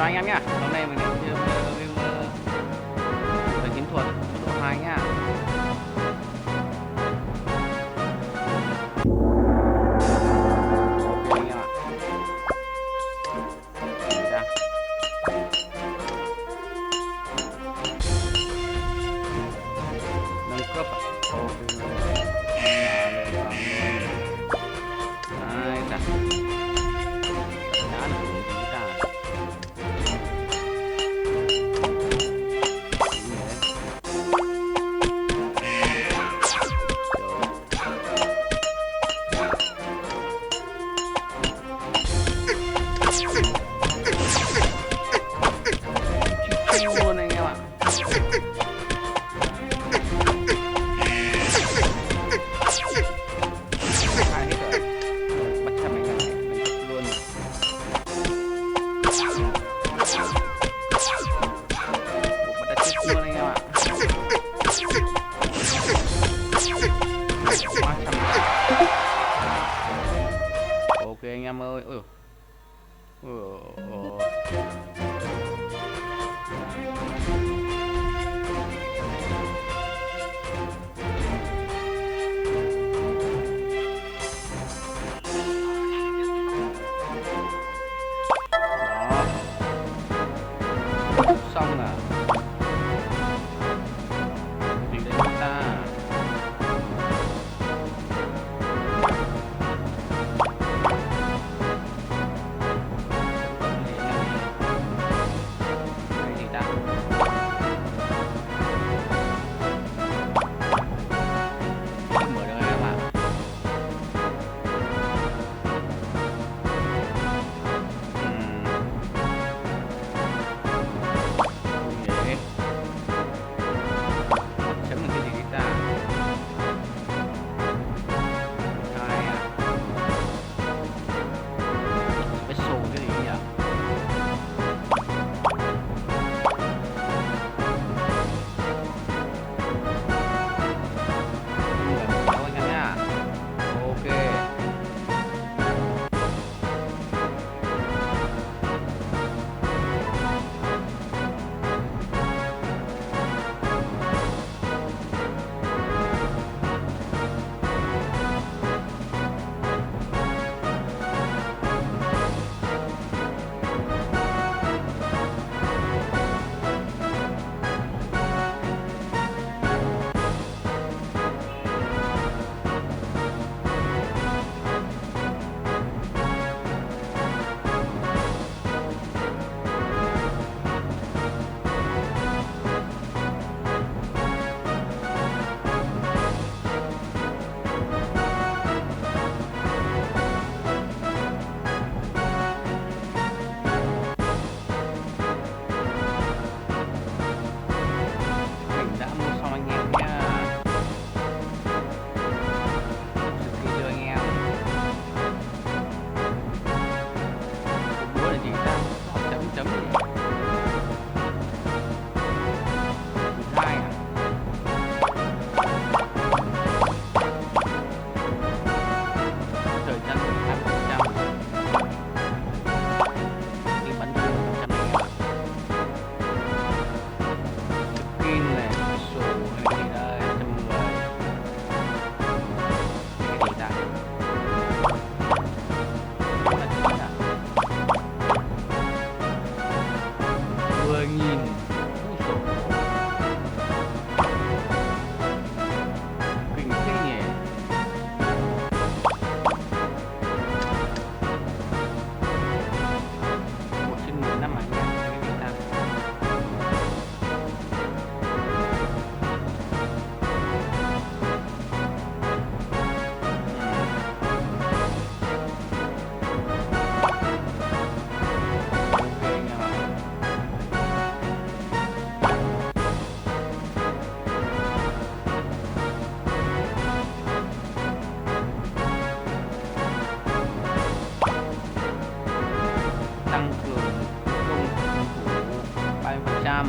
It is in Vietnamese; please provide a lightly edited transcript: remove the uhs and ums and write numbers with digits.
chào anh em nhá. Hôm nay mình lại chơi game về chiến thuật mức độ 2 nhá. Ok anh em ạ. Đây. Nâng cấp à? Ok. Lên vào luôn. Ai da. Đã được chúng ta. Luôn anh em ạ. Hai hết rồi. Bắt chăm anh em nâng cấp luôn. Bắt đã chết luôn anh em ạ. 300. Ok anh em ơi. Đó. Xong là gì đấy chúng ta. Cái gì ta? Không mở được em ạ. Dễ. Chấm được cái gì ta? Hai à? Special cái gì nhỉ? Mình đã mua xong anh em nha. Kia cho anh em. Búa là gì ta? Chấm chấm gì? Hai à? Thời gian 2%. Đi bắn 100 anh em ạ. Skin này, sổ hay gì đây, 110. Cái gì ta? Là gì ta? 10.000. Úi dồi ôi. Kinh thế nhỉ. Một trên 15 anh em. Cái gì ta? Ok anh em ạ. Tăng cường công thủ 30%.